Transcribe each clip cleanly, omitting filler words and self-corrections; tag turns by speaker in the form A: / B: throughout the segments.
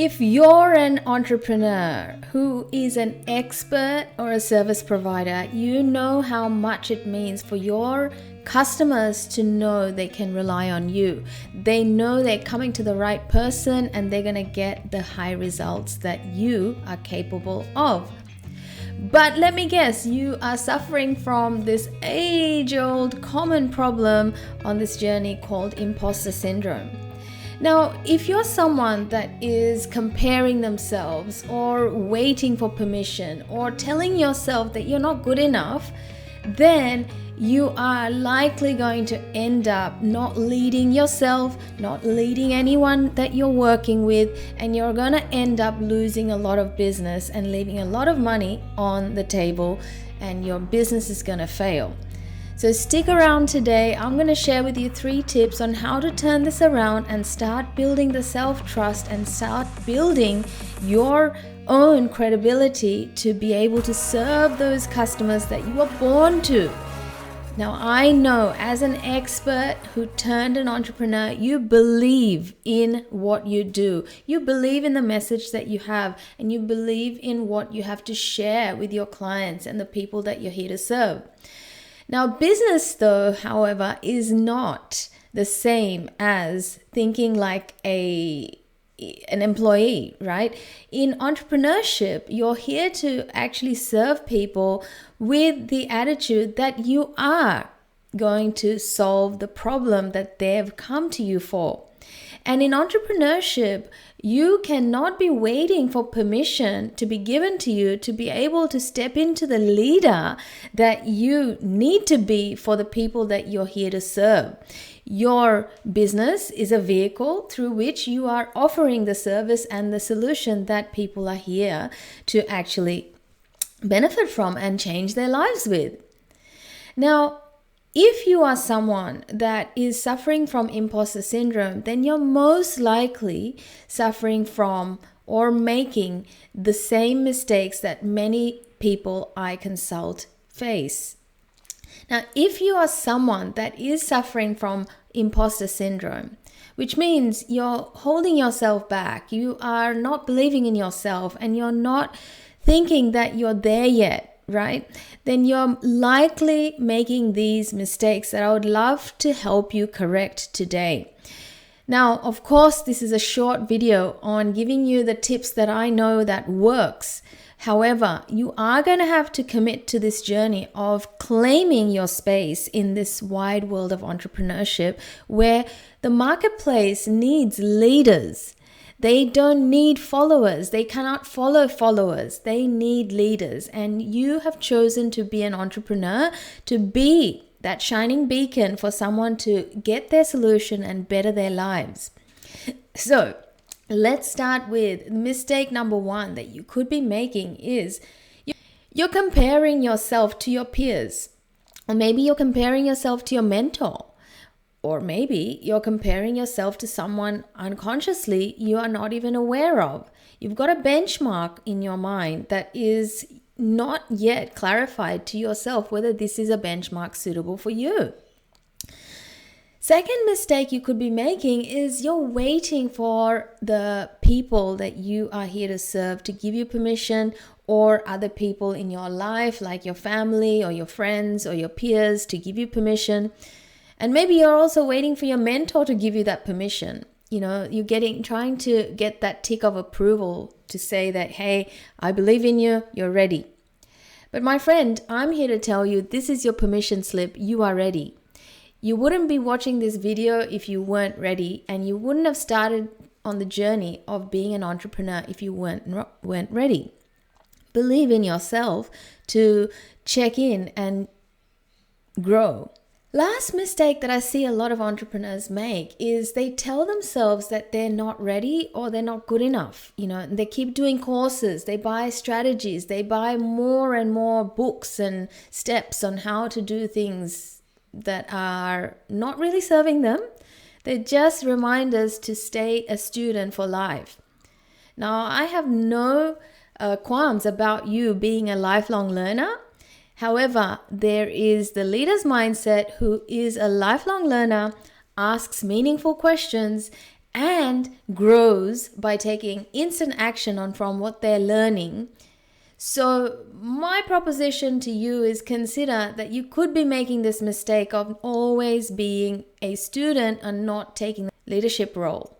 A: If you're an entrepreneur who is an expert or a service provider, you know how much it means for your customers to know they can rely on you. They know they're coming to the right person and they're going to get the high results that you are capable of. But let me guess, you are suffering from this age-old common problem on this journey called imposter syndrome. Now, if you're someone that is comparing themselves or waiting for permission or telling yourself that you're not good enough, then you are likely going to end up not leading yourself, not leading anyone that you're working with, and you're going to end up losing a lot of business and leaving a lot of money on the table, and your business is going to fail. So stick around today. I'm going to share with you 3 tips on how to turn this around and start building the self-trust and start building your own credibility to be able to serve those customers that you were born to. Now, I know as an expert who turned an entrepreneur, you believe in what you do. You believe in the message that you have, and you believe in what you have to share with your clients and the people that you're here to serve. Now, business, though, however, is not the same as thinking like an employee, right? In entrepreneurship, you're here to actually serve people with the attitude that you are going to solve the problem that they've come to you for. And in entrepreneurship, you cannot be waiting for permission to be given to you to be able to step into the leader that you need to be for the people that you're here to serve. Your business is a vehicle through which you are offering the service and the solution that people are here to actually benefit from and change their lives with. Now, if you are someone that is suffering from imposter syndrome, then you're most likely suffering from or making the same mistakes that many people I consult face. Now, if you are someone that is suffering from imposter syndrome, which means you're holding yourself back, you are not believing in yourself, and you're not thinking that you're there yet, right? Then you're likely making these mistakes that I would love to help you correct today. Now, of course, this is a short video on giving you the tips that I know that works. However, you are going to have to commit to this journey of claiming your space in this wide world of entrepreneurship where the marketplace needs leaders. They don't need followers. They cannot follow followers. They need leaders. And you have chosen to be an entrepreneur, to be that shining beacon for someone to get their solution and better their lives. So let's start with mistake number 1 that you could be making is you're comparing yourself to your peers. Or maybe you're comparing yourself to your mentor. Or maybe you're comparing yourself to someone unconsciously you are not even aware of. You've got a benchmark in your mind that is not yet clarified to yourself whether this is a benchmark suitable for you. Second mistake you could be making is you're waiting for the people that you are here to serve to give you permission, or other people in your life like your family or your friends or your peers to give you permission. And maybe you're also waiting for your mentor to give you that permission. You know, you're trying to get that tick of approval to say that, hey, I believe in you, you're ready. But my friend, I'm here to tell you this is your permission slip. You are ready. You wouldn't be watching this video if you weren't ready, and you wouldn't have started on the journey of being an entrepreneur if you weren't ready. Believe in yourself to check in and grow. Last mistake that I see a lot of entrepreneurs make is they tell themselves that they're not ready or they're not good enough. You know, they keep doing courses, they buy strategies, they buy more and more books and steps on how to do things that are not really serving them. They're just reminders to stay a student for life. Now, I have no qualms about you being a lifelong learner. However, there is the leader's mindset who is a lifelong learner, asks meaningful questions, and grows by taking instant action on from what they're learning. So my proposition to you is consider that you could be making this mistake of always being a student and not taking the leadership role.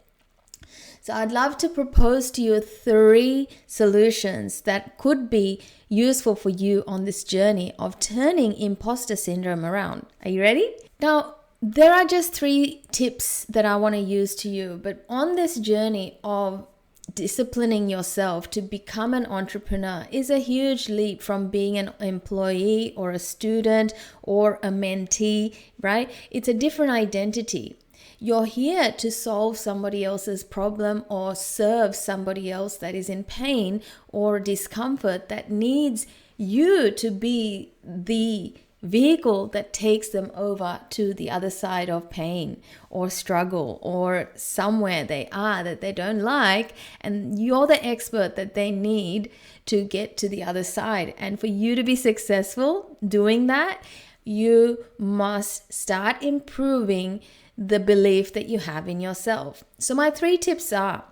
A: So I'd love to propose to you 3 solutions that could be useful for you on this journey of turning imposter syndrome around. Are you ready? Now, there are just 3 tips that I want to use to you, but on this journey of disciplining yourself to become an entrepreneur is a huge leap from being an employee or a student or a mentee, right? It's a different identity. You're here to solve somebody else's problem or serve somebody else that is in pain or discomfort that needs you to be the vehicle that takes them over to the other side of pain or struggle or somewhere they are that they don't like, and you're the expert that they need to get to the other side. And for you to be successful doing that, you must start improving the belief that you have in yourself. So my 3 tips are,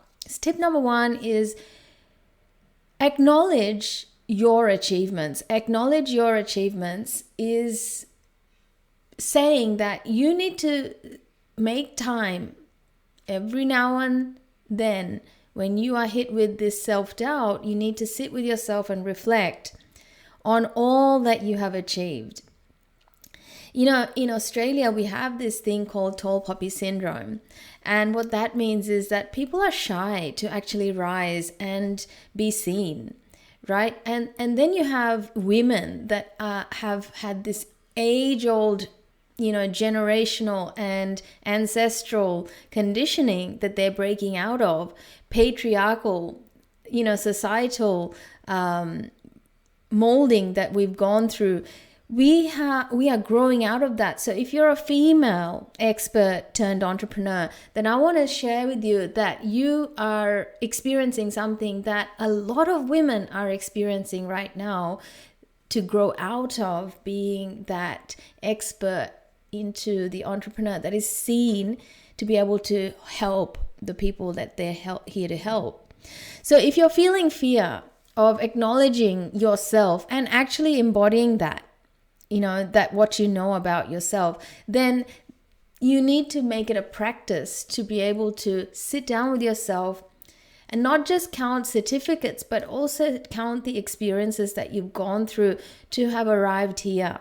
A: tip number 1 is acknowledge your achievements. Acknowledge your achievements is saying that you need to make time every now and then when you are hit with this self-doubt. You need to sit with yourself and reflect on all that you have achieved. You know, in Australia, we have this thing called tall poppy syndrome. And what that means is that people are shy to actually rise and be seen, right? And then you have women that have had this age-old, generational and ancestral conditioning that they're breaking out of, patriarchal, societal molding that we've gone through. We are growing out of that. So if you're a female expert turned entrepreneur, then I want to share with you that you are experiencing something that a lot of women are experiencing right now, to grow out of being that expert into the entrepreneur that is seen to be able to help the people that they're here to help. So if you're feeling fear of acknowledging yourself and actually embodying that, that what you know about yourself, then you need to make it a practice to be able to sit down with yourself and not just count certificates, but also count the experiences that you've gone through to have arrived here.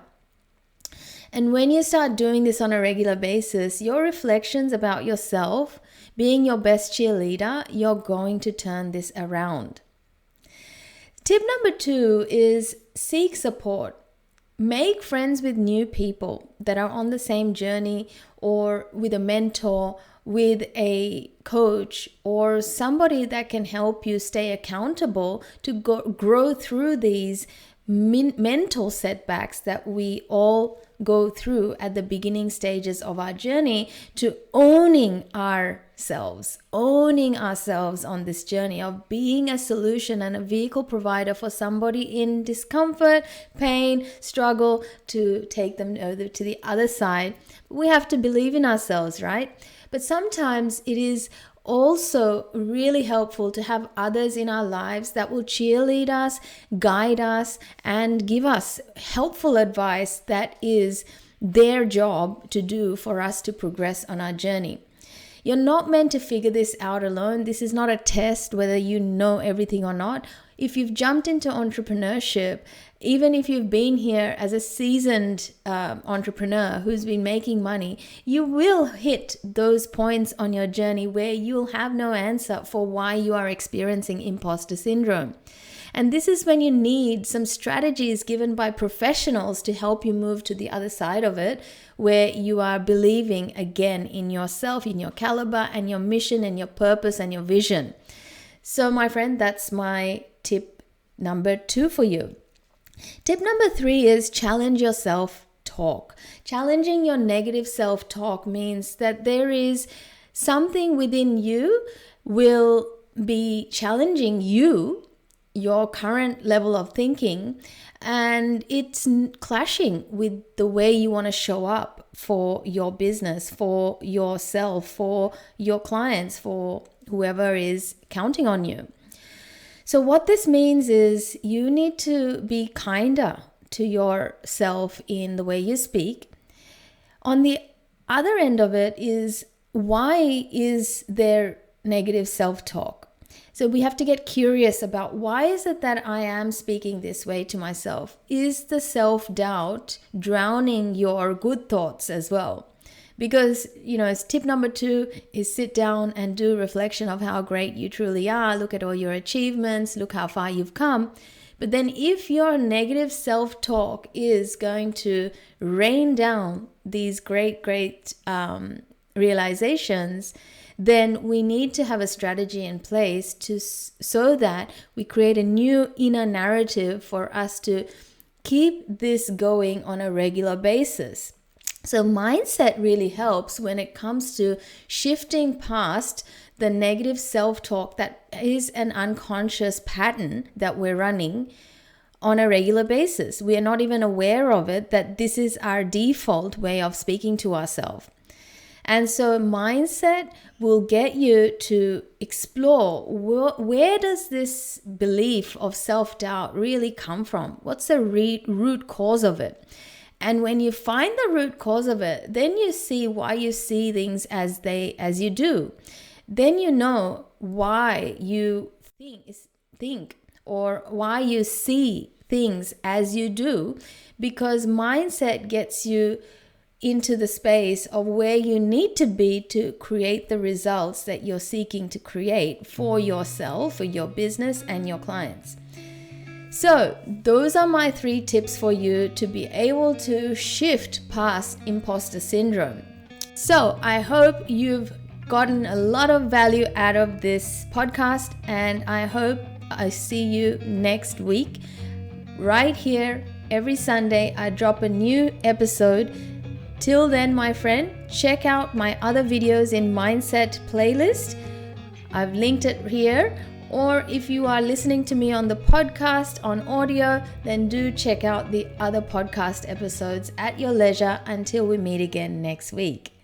A: And when you start doing this on a regular basis, your reflections about yourself, being your best cheerleader, you're going to turn this around. Tip number 2 is seek support. Make friends with new people that are on the same journey, or with a mentor, with a coach, or somebody that can help you stay accountable to grow through these mental setbacks that we all go through at the beginning stages of our journey, to owning ourselves on this journey of being a solution and a vehicle provider for somebody in discomfort, pain, struggle, to take them over to the other side. We have to believe in ourselves, right? But sometimes it is also really helpful to have others in our lives that will cheerlead us, guide us, and give us helpful advice that is their job to do for us to progress on our journey. You're not meant to figure this out alone. This is not a test whether you know everything or not. If you've jumped into entrepreneurship, even if you've been here as a seasoned entrepreneur who's been making money, you will hit those points on your journey where you'll have no answer for why you are experiencing imposter syndrome. And this is when you need some strategies given by professionals to help you move to the other side of it, where you are believing again in yourself, in your caliber and your mission and your purpose and your vision. So my friend, that's my tip number 2 for you. Tip number 3 is challenge your self-talk. Challenging your negative self-talk means that there is something within you will be challenging you your current level of thinking, and it's clashing with the way you want to show up for your business, for yourself, for your clients, for whoever is counting on you. So what this means is you need to be kinder to yourself in the way you speak. On the other end of it is, why is there negative self-talk? So we have to get curious about, why is it that I am speaking this way to myself? Is the self-doubt drowning your good thoughts as well? Because, as tip number 2 is sit down and do reflection of how great you truly are. Look at all your achievements. Look how far you've come. But then if your negative self-talk is going to rain down these great realizations, then we need to have a strategy in place so that we create a new inner narrative for us to keep this going on a regular basis. So mindset really helps when it comes to shifting past the negative self-talk that is an unconscious pattern that we're running on a regular basis. We are not even aware of it, that this is our default way of speaking to ourselves. And so mindset will get you to explore, where does this belief of self-doubt really come from? What's the root cause of it? And when you find the root cause of it, then you see why you see things as you do. Then you know why you think or why you see things as you do, because mindset gets you into the space of where you need to be to create the results that you're seeking to create for yourself, for your business and your clients. So those are my 3 tips for you to be able to shift past imposter syndrome. So I hope you've gotten a lot of value out of this podcast, and I hope I see you next week. Right here, every Sunday, I drop a new episode. Till then, my friend, check out my other videos in Mindset playlist. I've linked it here. Or if you are listening to me on the podcast on audio, then do check out the other podcast episodes at your leisure until we meet again next week.